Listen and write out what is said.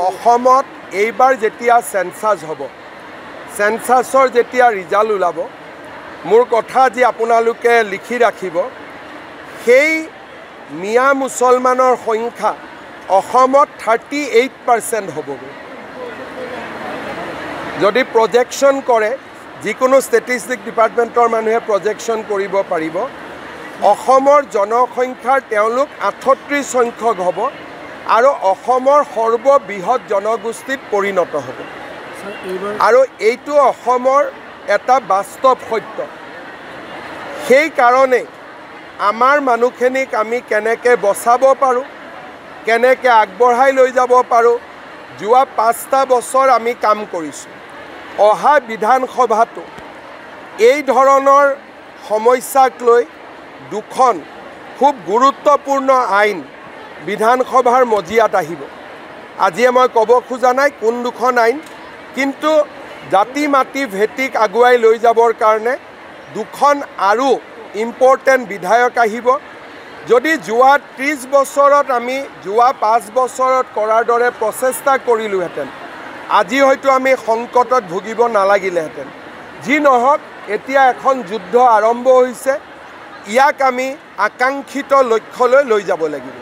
অসমত এইবাৰ যেতিয়া সেন্সাস হ'ব, সেন্সাসৰ যেতিয়া ৰিজাল্ট ওলাব, মোৰ কথা যি আপোনালোকে লিখি ৰাখিব, সেই মিয়া মুছলমানৰ সংখ্যা অসমত 38% হ'বগৈ। যদি প্ৰজেকশ্যন কৰে, যিকোনো ষ্টেটিষ্টিক ডিপাৰ্টমেণ্টৰ মানুহে প্ৰজেকশ্যন কৰিব পাৰিব, অসমৰ জনসংখ্যাৰ তেওঁলোক 38 সংখ্যক হ'ব আৰু অসমৰ সৰ্ববৃহৎ জনগোষ্ঠীত পৰিণত হ'ব। আৰু এইটো অসমৰ এটা বাস্তৱ সত্য। সেই কাৰণে আমাৰ মানুহখিনিক আমি কেনেকৈ বচাব পাৰোঁ, কেনেকৈ আগবঢ়াই লৈ যাব পাৰোঁ, যোৱা 5টা বছৰ আমি কাম কৰিছোঁ। অহা বিধানসভাটো এই ধৰণৰ সমস্যাক লৈ দুখন খুব গুৰুত্বপূৰ্ণ আইন বিধানসভাৰ মজিয়াত আহিব। আজিয়ে মই ক'ব খোজা নাই কোন দুখন আইন, কিন্তু জাতি মাটি ভেটিক আগুৱাই লৈ যাবৰ কাৰণে দুখন আৰু ইম্পৰ্টেণ্ট বিধায়ক আহিব। যদি যোৱা 30 বছৰত আমি যোৱা 5 বছৰত কৰাৰ দৰে প্ৰচেষ্টা কৰিলোহেঁতেন, আজি হয়তো আমি সংকটত ভুগিব নালাগিলেহেঁতেন। যি নহওক, এতিয়া এখন যুদ্ধ আৰম্ভ হৈছে, ইয়াক আমি আকাংক্ষিত লক্ষ্যলৈ লৈ যাব লাগিব।